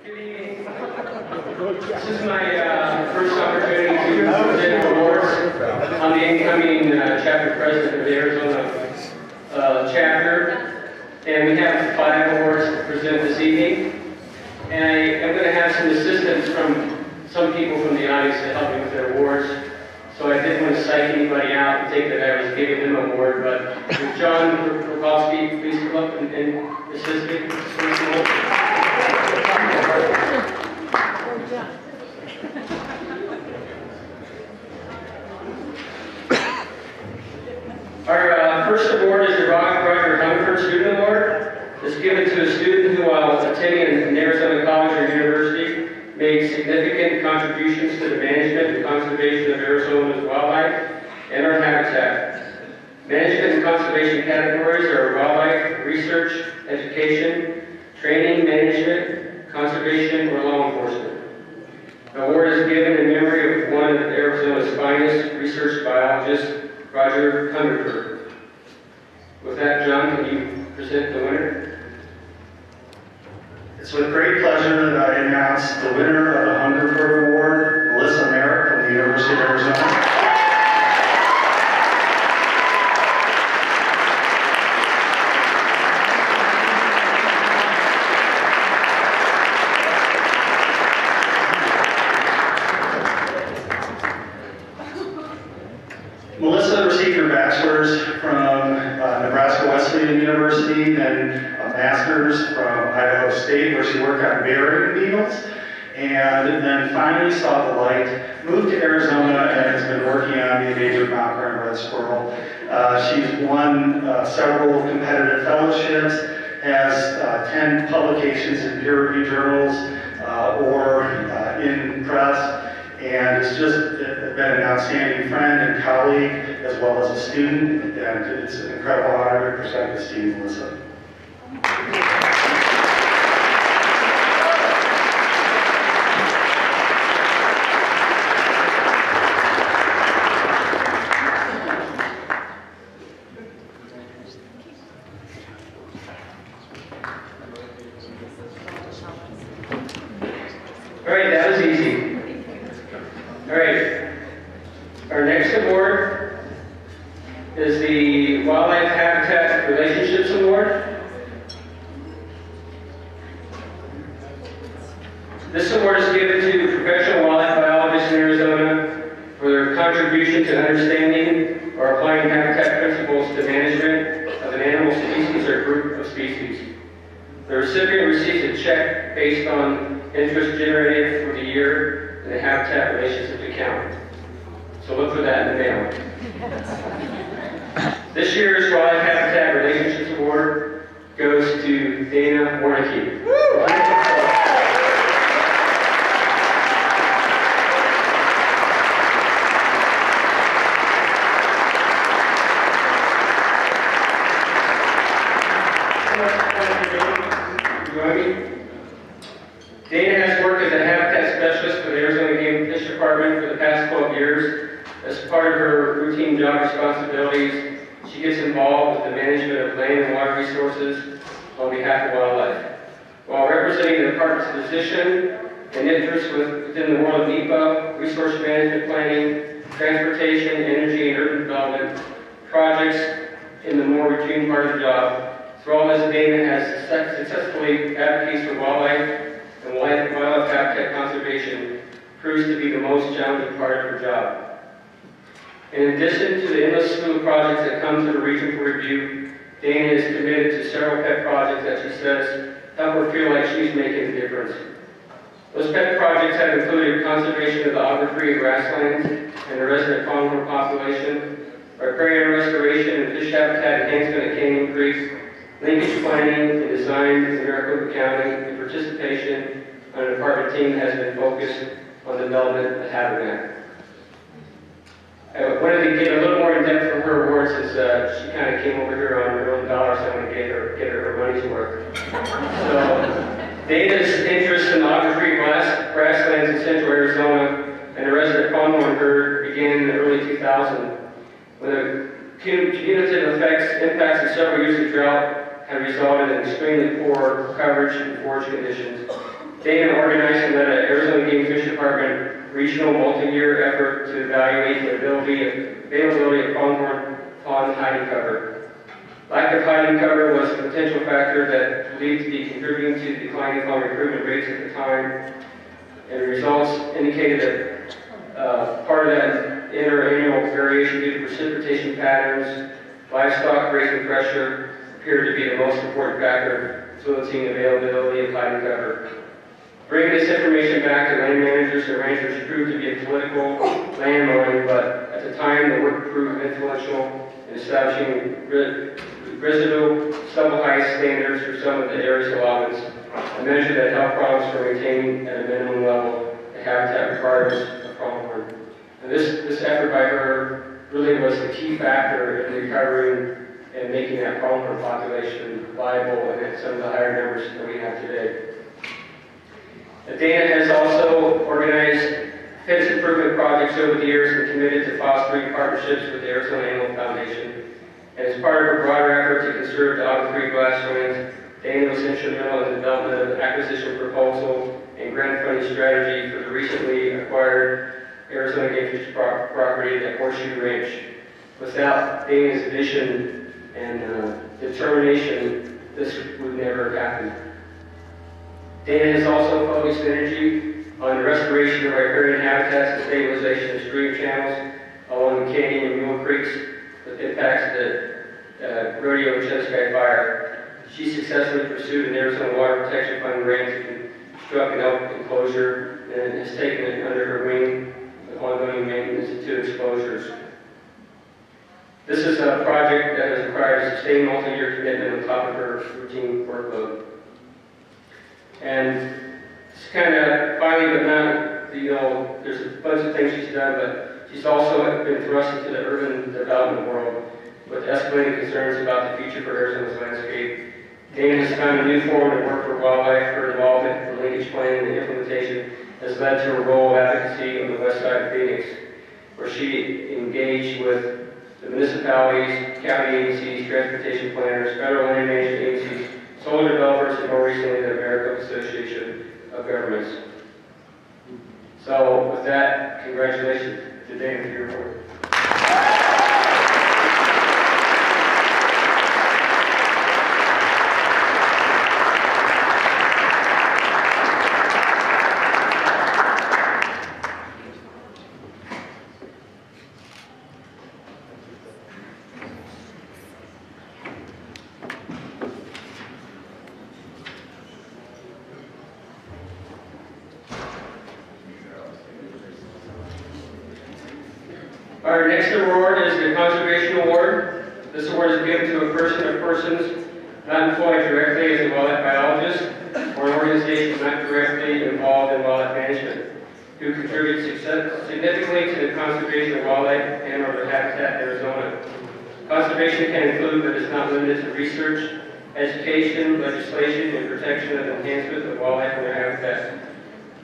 Good evening. This is my first opportunity to present awards. I'm the incoming chapter president of the Arizona chapter, and we have 5 awards to present this evening. And I am going to have some assistance from some people from the audience to help me with their awards. So I didn't want to psych anybody out and think that I was giving them an award, but if John Kowalski, please come up and assist me. Our first award is the Roger Hungerford Student Award. It's given to a student who, while attending an Arizona college or university, made significant contributions to the management and conservation of Arizona's wildlife and our habitat. Management and conservation categories are wildlife, research, education, training, management, conservation, or law enforcement. The award is given in memory of one of Arizona's finest research biologists, Roger Hungerford. With that, John, can you present the winner? It's with great pleasure that I announce the winner of the Hungerford Award, Melissa Merrick from the University of Arizona. Melissa received her bachelor's from Nebraska Wesleyan University, then a master's from Idaho State, where she worked on burying beetles, and then finally saw the light, moved to Arizona, and has been working on the endangered mountain crowned red squirrel. She's won several competitive fellowships, has 10 publications in peer-reviewed journals or in press, and has just been an outstanding friend and colleague, as well as a student, and it's an incredible honor to present this to you, Melissa. All right, that was easy. All right, our next award is the Wildlife Habitat Relationships Award. This award is given to professional wildlife biologists in Arizona for their contribution to understanding or applying habitat principles to management of an animal species or group of species. The recipient receives a check based on interest generated for the year in the habitat relationships account. So look for that in the mail. This year's Wildlife Habitat Relationships Award goes to Dana Warnicke. Dana has worked as a habitat specialist for the Arizona Game and Fish Department for the past 12 years. As part of her routine job responsibilities, she gets involved with the management of land and water resources on behalf of wildlife. While representing the department's position and interests within the world of NEPA, resource management planning, transportation, energy, and urban development projects in the more routine part of the job, through all this, Dana has successfully advocates for wildlife and wildlife habitat conservation proves to be the most challenging part of her job. In addition to the endless slew of projects that come to the region for review, Dana is committed to several pet projects that she says help her feel like she's making a difference. Those pet projects have included conservation of the Albuquerque grasslands and the resident pronghorn population, riparian restoration and fish habitat enhancement at Canyon Creek, linkage planning and design in Maricopa County, and participation on a department team that has been focused on the development of habitat. I wanted to get a little more in depth from her award since she kind of came over here on her own dollar, so I'm going to get her her money's worth. So, Dana's interest in the Albuquerque grasslands in central Arizona and the resident pronghorn herd began in the early 2000s, when the cumulative impacts of several years of drought had resulted in extremely poor coverage and forage conditions. Dana organized and led an Arizona Game Fish Department regional multi-year effort to evaluate the availability of pronghorn pond hiding cover. Lack of hiding cover was a potential factor that believed to be contributing to declining pond recruitment rates at the time, and the results indicated that part of that interannual variation due to precipitation patterns, livestock grazing pressure appeared to be the most important factor influencing availability of hiding cover. Bringing this information back to land managers and ranchers proved to be a political landmine, but at the time the work proved influential in establishing residual stubble height standards for some of the area's allotments, a measure that helped problems for maintaining at a minimum level the habitat requirements of pronghorn. And this effort by her really was the key factor in recovering and making that pronghorn population viable and at some of the higher numbers that we have today. Dana has also organized fence improvement projects over the years and committed to fostering partnerships with the Arizona Animal Foundation. And as part of her broader effort to conserve the Albuquerque grasslands, Dana was instrumental in the development of an acquisition proposal and grant funding strategy for the recently acquired Arizona Game Fish property at Horseshoe Ranch. Without Dana's vision and determination, this would never have happened. Dana has also focused energy on the restoration of riparian habitats and stabilization of stream channels along the canyon and Mule Creeks with impacts of the rodeo and Chesapeake fire. She successfully pursued an Arizona Water Protection Fund grant to construct an elk enclosure and has taken it under her wing with ongoing maintenance and 2 exposures. This is a project that has required a sustained multi-year commitment on top of her routine workload. And it's kind of finally, but not, there's a bunch of things she's done, but she's also been thrust into the urban development world with escalating concerns about the future for Arizona's landscape. Dana has found a new form of work for wildlife. Her involvement in linkage planning and implementation has led to a role of advocacy on the west side of Phoenix, where she engaged with the municipalities, county agencies, transportation planners, federal land management agencies, solar developers, and more recently the American Association of Governments. So with that, congratulations to Dana for your work. Our next award is the Conservation Award. This award is given to a person or persons not employed directly as a wildlife biologist or an organization not directly involved in wildlife management who contributes significantly to the conservation of wildlife and or the habitat in Arizona. Conservation can include, but is not limited to, research, education, legislation, and protection of enhancement of wildlife and their habitat.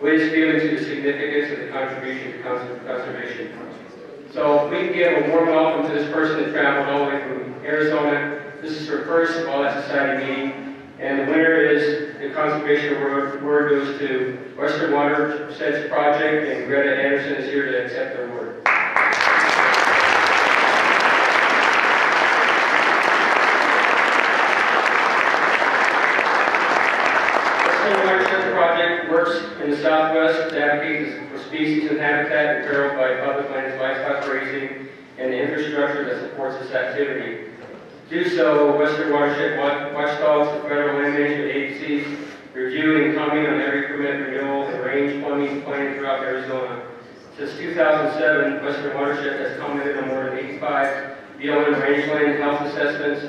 With his feeling to the significance of the contribution to conservation. So we can give a warm welcome to this person that traveled all the way from Arizona. This is her first Wildlife Society meeting, and the winner is the Conservation Award goes to Western Watersheds Project, and Greta Anderson is here to accept the award. Western Watersheds Project works in the Southwest to advocate for species and habitat imperiled by public lands, livestock grazing, and the infrastructure that supports this activity. To do so, Western Watershed watchdogs and federal land management agencies review and comment on every permit renewal and range plumbing plan throughout Arizona. Since 2007, Western Watershed has commented on more than 85 BLM rangeland health assessments,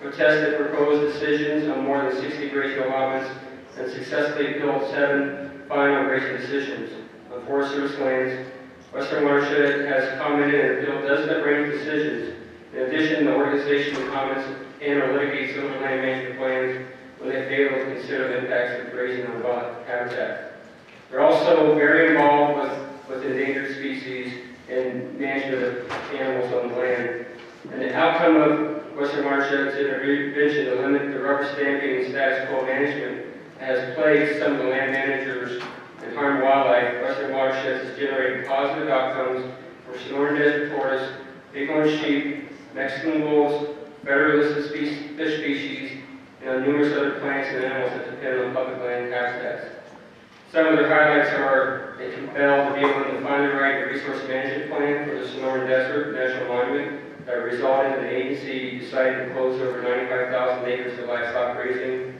protested proposed decisions on more than 60 grazing allotments, and successfully appealed 7 final grazing decisions. On Forest Service lands, Western Watershed has commented and appealed dozens of range decisions. In addition, the organization comments and or litigates over land management plans when they fail to consider the impacts of grazing on wildlife habitat. They're also very involved with endangered species and management of animals on the land. And the outcome of Western Watershed's intervention to limit the rubber stamping and status quo management has plagued some of the land managers Some of their highlights are they compelled to be able to finally write a resource management plan for the Sonoran Desert National Monument that resulted in the agency deciding to close over 95,000 acres of livestock grazing.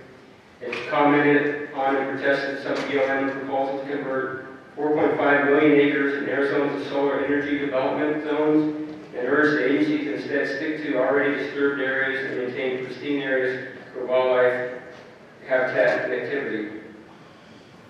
It commented on and protested some BLM proposals to convert 4.5 million acres in Arizona to solar energy development zones, and urged the agency to instead stick to already disturbed areas and maintain pristine areas for wildlife habitat connectivity.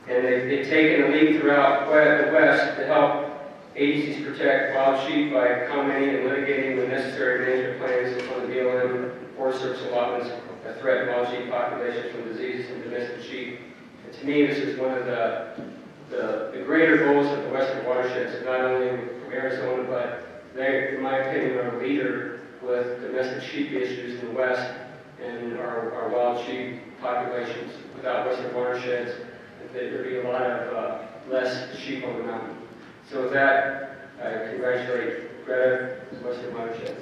And they've taken a lead throughout the West to help agencies protect wild sheep by commenting and litigating the necessary management plans on the BLM Forest Service allotments that threaten wild sheep populations from diseases and domestic sheep. And to me, this is one of the greater goals of the Western watersheds, not only from Arizona, but they, in my opinion, are a leader with domestic sheep issues in the West and our wild sheep populations. Without Western watersheds, there would be a lot of less sheep on the mountain. So with that, I congratulate Greta and Western watersheds.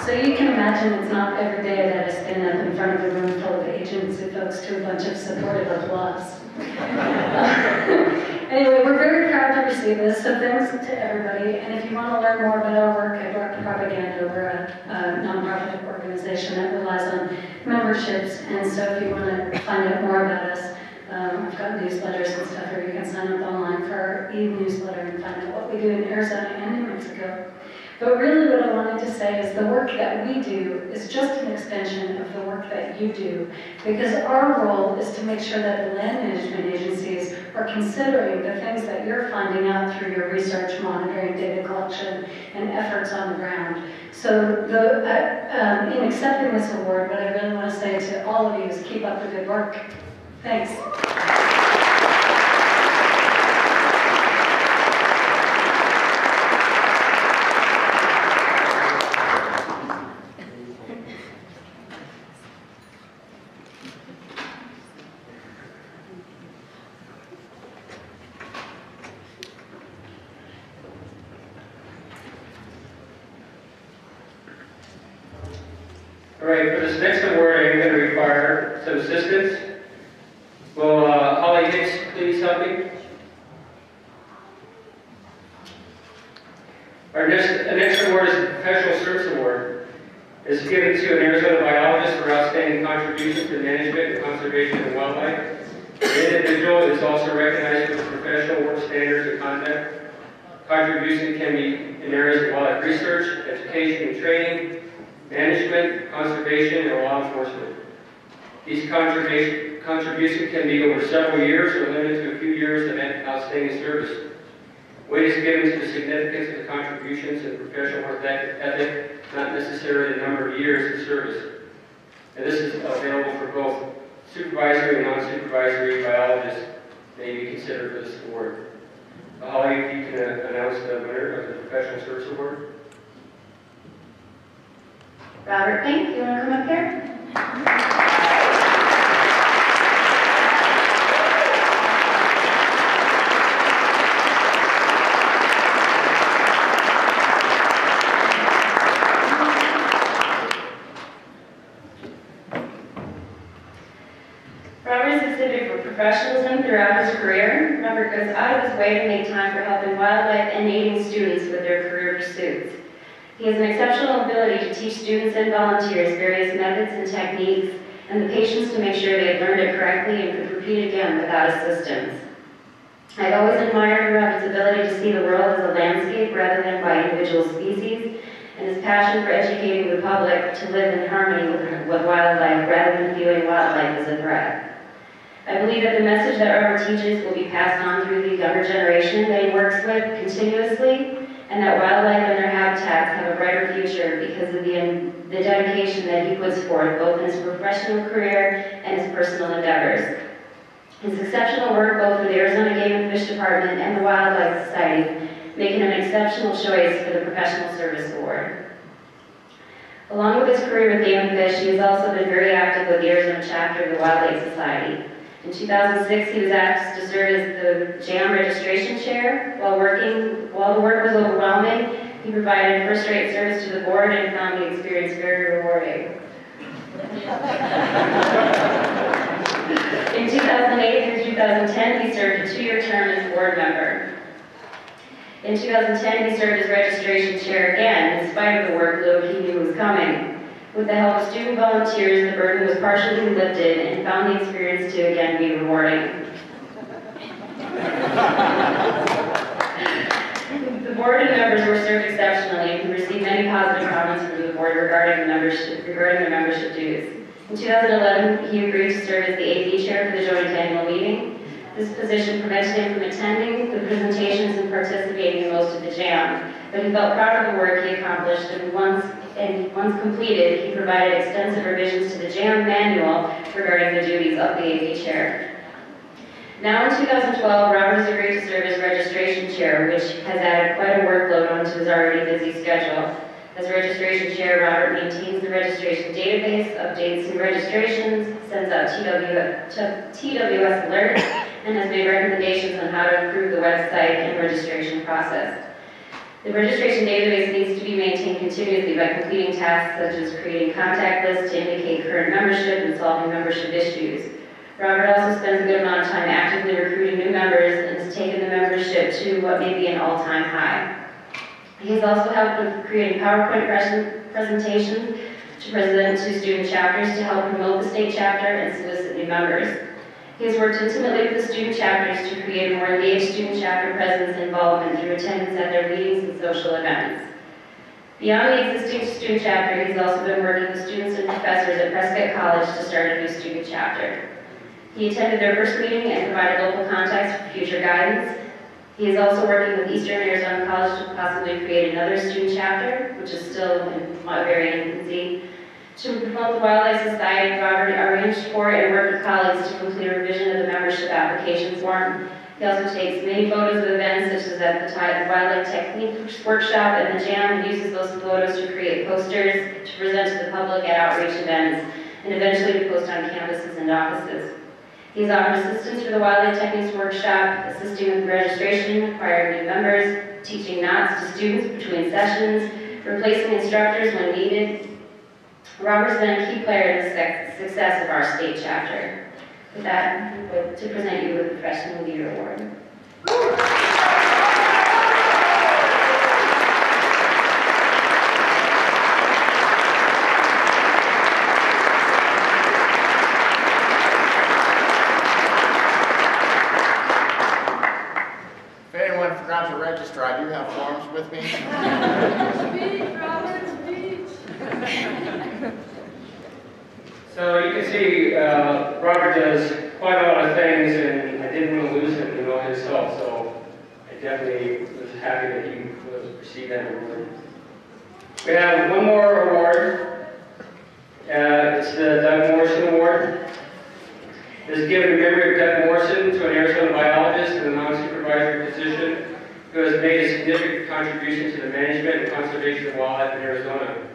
So you can imagine it's not every day that I stand up in front of a room full of agency folks to a bunch of supportive applause. Anyway, we're very proud to receive this, so thanks to everybody. And if you want to learn more about our work, I brought Propaganda. We're a nonprofit organization that relies on memberships. And so if you want to find out more about us, I've got newsletters and stuff, or you can sign up online for our e-newsletter and find out what we do in Arizona and New Mexico. But really what I wanted to say is the work that we do is just an extension of the work that you do, because our role is to make sure that the land management agencies are considering the things that you're finding out through your research, monitoring, data collection, and efforts on the ground. So in accepting this award, what I really want to say to all of you is keep up the good work. Thanks. All right, for this next award, I'm going to require some assistance. Will Holly Hicks please help me? Our next award is the Professional Service Award. It's given to an Arizona biologist for outstanding contributions to management and conservation of wildlife. The individual is also recognized for professional work standards and conduct. Contributions can be in areas of wildlife research, education and training, management, conservation, and law enforcement. These contributions can be over several years or limited to a few years of outstanding service. Weight is given to the significance of the contributions and professional work ethic, not necessarily the number of years of service. And this is available for both supervisory and non-supervisory biologists may be considered for this award. Holly, if you can announce the winner of the Professional Service Award. Robert Fink, you want to come up here? Robert is exhibited for professionalism throughout his career. Robert goes out of his way to make time for helping wildlife and aiding students with their career pursuits. He has an exceptional ability to teach students and volunteers various methods and techniques, and the patience to make sure they have learned it correctly and could repeat again without assistance. I've always admired Robert's ability to see the world as a landscape rather than by individual species, and his passion for educating the public to live in harmony with wildlife rather than viewing wildlife as a threat. I believe that the message that Robert teaches will be passed on through the younger generation that he works with continuously, and that wildlife and their habitats have a brighter future because of the dedication that he puts forth both in his professional career and his personal endeavors. His exceptional work both for the Arizona Game and Fish Department and the Wildlife Society make him an exceptional choice for the Professional Service Award. Along with his career with Game and Fish, he has also been very active with the Arizona chapter of the Wildlife Society. In 2006, he was asked to serve as the JAM registration chair. While the work was overwhelming, He provided first-rate service to the board and found the experience very rewarding. In 2008 through 2010, he served a 2-year term as board member. In 2010, he served as registration chair again, in spite of the workload he knew was coming. With the help of student volunteers, the burden was partially lifted and found the experience to again be rewarding. The board and members were served exceptionally, and he received many positive comments from the board regarding the membership dues. In 2011, he agreed to serve as the AV chair for the joint annual meeting. This position prevented him from attending the presentations and participating in most of the jam, but he felt proud of the work he accomplished, and once completed, he provided extensive revisions to the jam manual regarding the duties of the AV chair. Now in 2012, Robert has agreed to serve as registration chair, which has added quite a workload onto his already busy schedule. As registration chair, Robert maintains the registration database, updates new registrations, sends out TWS alerts, and has made recommendations on how to improve the website and registration process. The registration database needs to be maintained continuously by completing tasks such as creating contact lists to indicate current membership and solving membership issues. Robert also spends a good amount of time actively recruiting new members and has taken the membership to what may be an all-time high. He has also helped with creating PowerPoint presentations to present to student chapters to help promote the state chapter and solicit new members. He has worked intimately with the student chapters to create a more engaged student chapter presence and involvement through attendance at their meetings and social events. Beyond the existing student chapter, he's also been working with students and professors at Prescott College to start a new student chapter. He attended their first meeting and provided local contacts for future guidance. He is also working with Eastern Arizona College to possibly create another student chapter, which is still in very infancy. To promote the Wildlife Society, Robert arranged for and worked with colleagues to complete a revision of the membership application form. He also takes many photos of events, such as at the Wildlife Techniques Workshop and the Jam, and uses those photos to create posters to present to the public at outreach events, and eventually to post on campuses and offices. He's offered assistance for the Wildlife Techniques Workshop, assisting with registration, acquiring new members, teaching knots to students between sessions, replacing instructors when needed. Robert's been a key player in the success of our state chapter. With that, I'm going to present you with the Professional Leader Award. If anyone forgot to register, I do have forms with me. Speech, Robert, speech. So you can see Robert does quite a lot of things, and I didn't want to lose him himself, so I definitely was happy that he received that award. We have one more award. It's the Doug Morrison Award. This is given in memory of Doug Morrison, to an Arizona biologist in a non-supervisory position who has made a significant contribution to the management and conservation of wildlife in Arizona.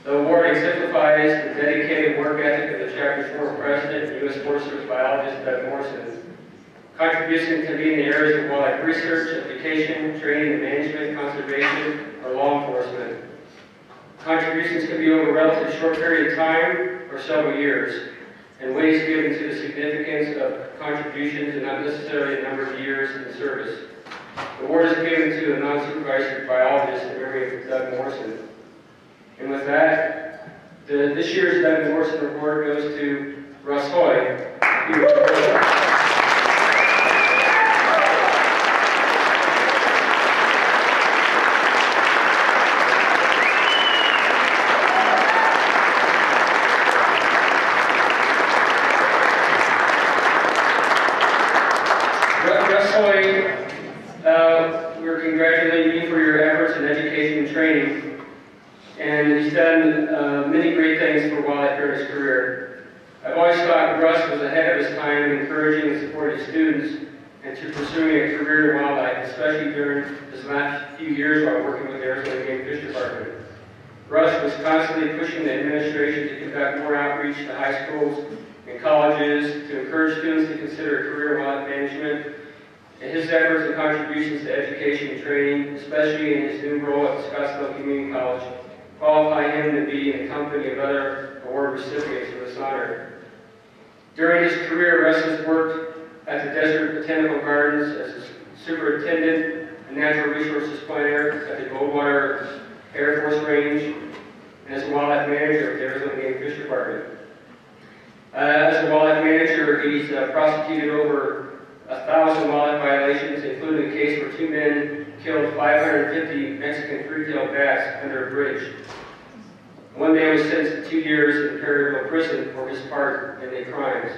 The award exemplifies the dedicated work ethic of the chapter's former president, U.S. Forest Service biologist Doug Morrison. Contributions can be in the areas of wildlife research, education, training, and management, conservation, or law enforcement. Contributions can be over a relatively short period of time or several years, and ways given to the significance of contributions and not necessarily a number of years in service. The award is given to a non-supervisory biologist in memory of Doug Morrison. And with that, this year's Doug Morrison Award goes to Russ Hoy. Russ Hoy, we're congratulating you for your efforts in education and training. And he's done many great things for wildlife during his career. I've always thought Russ was ahead of his time in encouraging and supporting students and to pursuing a career in wildlife, especially during his last few years while working with the Arizona Game Fish Department. Russ was constantly pushing the administration to conduct more outreach to high schools and colleges to encourage students to consider a career in wildlife management and his efforts and contributions to education and training, especially in his new role at Scottsdale Community College, qualify him to be in the company of other award recipients of this honor. During his career, Russ has worked at the Desert Botanical Gardens as a superintendent and natural resources planner at the Goldwater Air Force Range, and as a wildlife manager of the Arizona Game Fish Department. As a wildlife manager, he's prosecuted over 1,000 wildlife violations, including a case where 2 men killed 550 Mexican free-tailed bats under a bridge. One man was sentenced to 2 years in Perryville prison for his part in the crimes.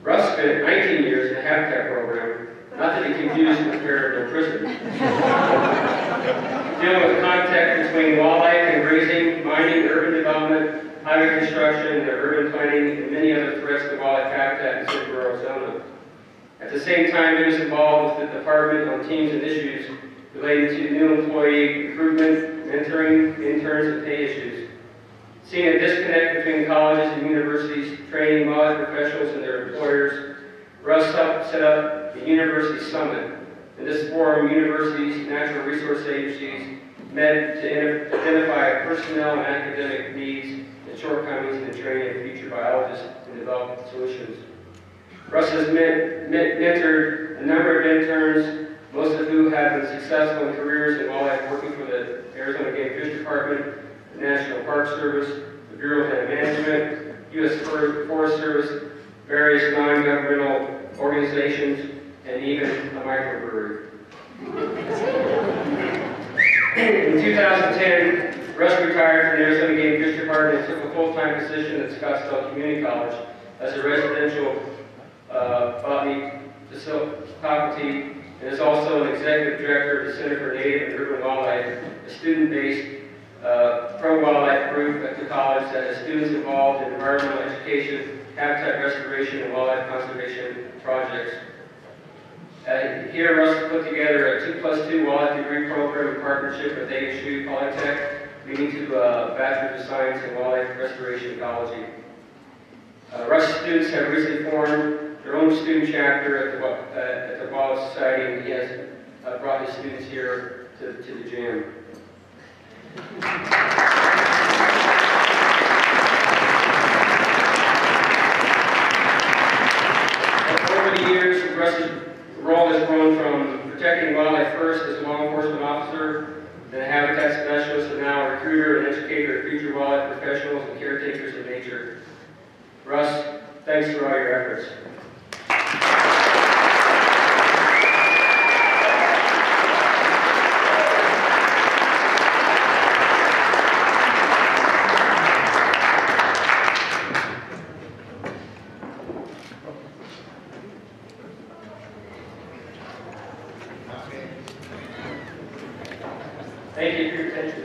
Russ spent 19 years in the habitat program, not to be confused with Perryville prison, dealing with contact between wildlife and grazing, mining, urban development, highway construction, urban planning, and many other threats to wildlife habitat in Central Arizona. At the same time, he was involved with the department on teams and issues related to new employee recruitment, mentoring, interns, and pay issues. Seeing a disconnect between colleges and universities training wildlife professionals and their employers, Russ helped set up the University Summit. In this forum, universities, natural resource agencies met to identify personnel and academic needs and shortcomings in the training of future biologists and develop solutions. Russ has mentored a number of interns, most of whom have been successful in careers in wildlife, working for the Arizona Game Fish Department, the National Park Service, the Bureau of Land Management, U.S. Forest Service, various non-governmental organizations, and even a microbrewery. In 2010, Russ retired from the Arizona Game Fish Department and took a full-time position at Scottsdale Community College as a residential botany faculty, and is also an executive director of the Center for Native and Urban Wildlife, a student-based pro-wildlife group at the college that has students involved in environmental education, habitat restoration, and wildlife conservation projects. Here, Russ put together a 2+2 wildlife degree program in partnership with AZTWS Polytech, leading to a Bachelor of Science in Wildlife Restoration Ecology. Russ students have recently formed their own student chapter at the Wildlife Society, and he has brought his students here to the jam. Over the years, Russ's role has grown from protecting wildlife first as a law enforcement officer, then a habitat specialist, and now a recruiter and educator of future wildlife professionals and caretakers of nature. Russ, thanks for all your efforts. Thank you for your attention.